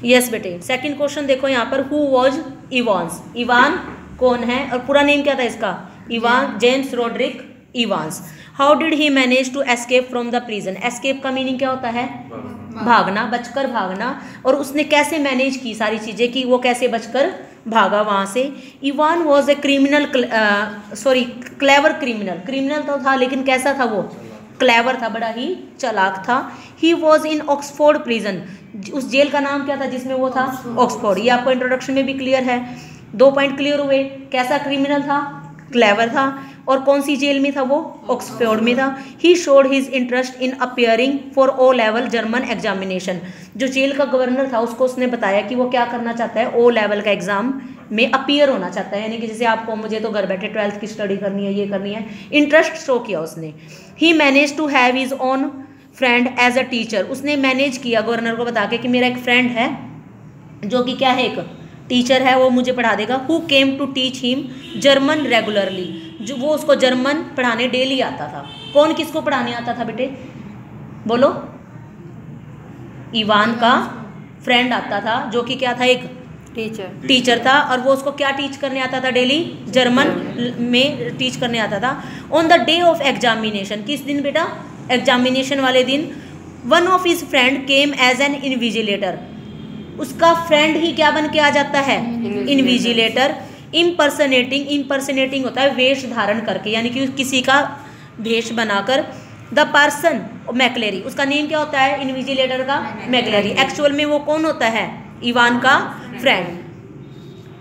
Yes बेटे। Second question देखो यहाँ पर, हु वॉज इवांस, इवान कौन है और पूरा नेम क्या था इसका, Evan James Rodrick Evans. How did he manage to escape from the prison, escape का मीनिंग क्या होता है, भागना, बचकर भागना। और उसने कैसे मैनेज की सारी चीजें कि वो कैसे बचकर भागा वहां से। Ivan was a criminal, clever criminal, criminal तो था लेकिन कैसा था वो, क्लेवर था, बड़ा ही चालाक था। He was in Oxford prison, उस जेल का नाम क्या था जिसमें वो था, ऑक्सफोर्ड। ये आपको इंट्रोडक्शन में भी क्लियर है, 2 पॉइंट क्लियर हुए। कैसा क्रिमिनल था, क्लेवर था, और कौन सी जेल में था वो, ऑक्सफोर्ड में था। He showed his interest in appearing for O level German examination, जो जेल का गवर्नर था उसको उसने बताया कि वो क्या करना चाहता है, ओ लेवल का एग्जाम में अपियर होना चाहता है, यानी कि जैसे आपको, मुझे तो घर बैठे 12th की स्टडी करनी है, ये करनी है, इंटरेस्ट शो किया उसने। He manage to have his own friend as a teacher, उसने मैनेज किया गवर्नर को बता के कि मेरा एक फ्रेंड है जो कि क्या है, एक टीचर है, वो मुझे पढ़ा देगा। Who came to teach him German regularly, जो वो उसको जर्मन पढ़ाने डेली आता था। कौन किसको पढ़ाने आता था बेटे, बोलो, इवान का फ्रेंड आता था जो कि क्या था, एक टीचर था, और वो उसको क्या टीच करने आता था, डेली जर्मन में टीच करने आता था। On the day of examination, किस दिन बेटा, एग्जामिनेशन वाले दिन, one of his friend came as an invigilator, उसका फ्रेंड ही क्या बन के आ जाता है, इन्विजिलेटर। इम्पर्सनेटिंग, इम्पर्सनेटिंग होता है वेश धारण करके, यानी कि किसी का भेष बनाकर। द पर्सन मैकलेरी, उसका नेम क्या होता है, इन्विजिलेटर का मैकलेरी। एक्चुअल में वो कौन होता है, इवान का friend.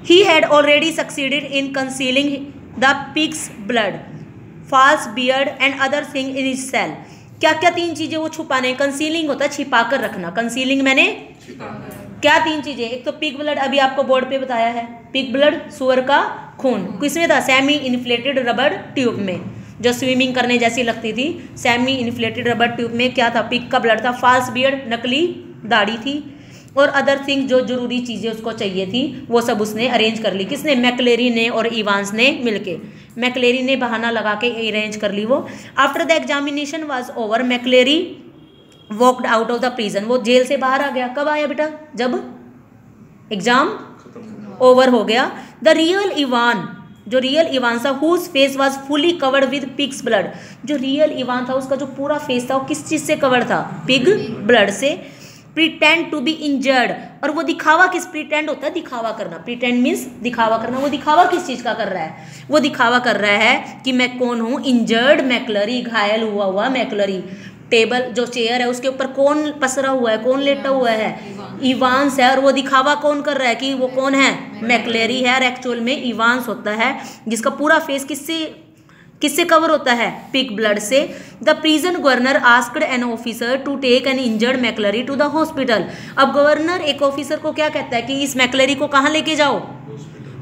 He had already succeeded in concealing the pig's blood, false beard and other thing in his cell. क्या क्या 3 चीजें वो छुपाने, कंसीलिंग होता है छिपा कर रखना, कंसीलिंग मैंने क्या 3 चीजें, एक तो पिग ब्लड, अभी आपको बोर्ड पे बताया है, पिग ब्लड सुअर का खून, किसमें था, सेमी इन्फ्लेटेड रबर ट्यूब में, जो स्विमिंग करने जैसी लगती थी, सेमी इन्फ्लेटेड रबर ट्यूब में क्या था, पिग का ब्लड था। फाल्स बियर्ड, नकली दाढ़ी थी, और अदर थिंग जो जरूरी चीज़ें उसको चाहिए थी वो सब उसने अरेंज कर ली। किसने, मैकलेरी ने और इवांस ने मिलके, मैकलेरी ने बहाना लगा के अरेंज कर ली वो। After the examination was over, McLeary walked out of the prison, वो जेल से बाहर आ गया। कब आया बेटा, जब एग्जाम ओवर हो गया। द रियल इवान, जो रियल इवान था, whose face was fully covered with pig's blood, जो रियल इवान था उसका जो पूरा फेस था वो किस चीज से कवर्ड था, पिग ब्लड से। प्रिटेंड टू बी इंजर्ड, और वो दिखावा किस, प्रिटेंड होता है दिखावा करना, प्रिटेंड मीन्स दिखावा करना। वो दिखावा किस चीज का कर रहा है, वो दिखावा कर रहा है कि मैं कौन हूँ, इंजर्ड मैकलरी, घायल हुआ हुआ मैकलरी। टेबल जो चेयर है उसके ऊपर कौन पसरा हुआ है, कौन लेटा हुआ है, इवांस है, और वो दिखावा कौन कर रहा है कि वो कौन है, मैकलेरी है। और एक्चुअल में इवांस होता है जिसका पूरा फेस किससे कवर होता है, पिग ब्लड से। The prison governor asked an officer to take an injured McCleary to the hospital. अब गवर्नर एक ऑफिसर को क्या कहता है कि इस मैकलरी को कहाँ लेके जाओ,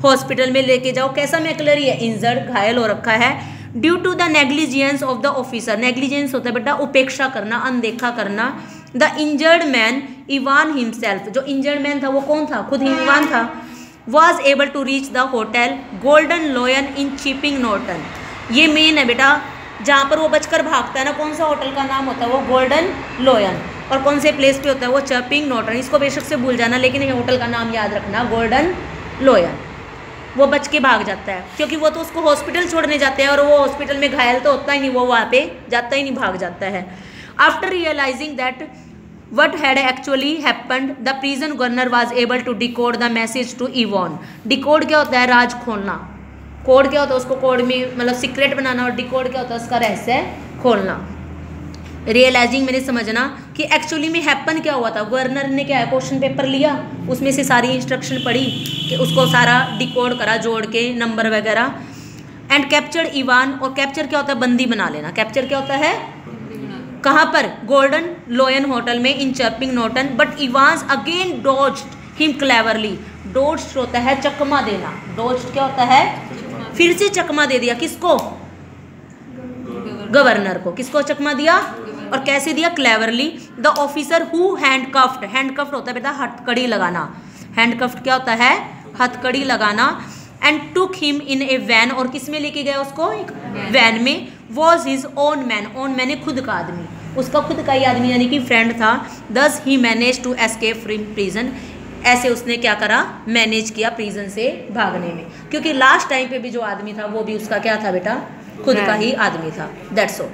हॉस्पिटल में लेके जाओ। कैसा मैकलरी है, इंजर्ड, घायल हो रखा है। Due to the negligence of the officer, negligence होता है बेटा उपेक्षा करना, अनदेखा करना। The injured man Evan himself, जो इंजर्ड मैन था वो कौन था, खुद इवान था। Was able to reach the hotel Golden Lion in Chipping Norton, ये मेन है बेटा जहाँ पर वो बचकर भागता है ना, कौन सा होटल का नाम होता है वो, गोल्डन लोयन। और कौन से प्लेस पे होता है वो, चिपिंग नॉर्टन। इसको बेशक से भूल जाना लेकिन ये होटल का नाम याद रखना, गोल्डन लोयन। वो बच के भाग जाता है क्योंकि वो तो उसको हॉस्पिटल छोड़ने जाते हैं, और वो हॉस्पिटल में घायल तो होता ही नहीं, वो वहाँ पे जाता ही नहीं, भाग जाता है। After realising that what had actually happened, the prison governor was able to decode the message to Yvonne. decode क्या होता है, राज खोलना। कोड क्या होता है, उसको कोड में मतलब सीक्रेट बनाना, और डिकोड क्या होता है, उसका रहस्य खोलना। रियलाइजिंग मैंने समझना कि एक्चुअली में हैपन क्या हुआ था। गवर्नर ने क्या है, क्वेश्चन पेपर लिया, उसमें से सारी इंस्ट्रक्शन पढ़ी कि उसको सारा डिकोड करा जोड़ के नंबर वगैरह। एंड कैप्चर्ड इवान, और कैप्चर क्या होता है, बंदी बना लेना। कैप्चर क्या होता है, कहाँ पर, गोल्डन लोयन होटल में in Chipping Norton. But Evans again dodged him cleverly, dodged होता है चकमा देना, डॉज्ड क्या होता है, फिर से चकमा दे दिया, किसको, गवर्नर को। किसको चकमा दिया और कैसे दिया, cleverly. The officer who handcuffed, handcuffed होता है बेटा हथकड़ी लगाना, हैंडकफ्ड क्या होता है, हथकड़ी लगाना। And took him in a van, और किस में लेके गया उसको, एक वैन में। Was his own man, own मैंने खुद का आदमी, उसका खुद का ही आदमी यानी कि फ्रेंड था। Thus he manage to escape from prison, ऐसे उसने क्या करा, मैनेज किया प्रिजन से भागने में, क्योंकि लास्ट टाइम पे भी जो आदमी था वो भी उसका क्या था बेटा, खुद का ही आदमी था। That's all.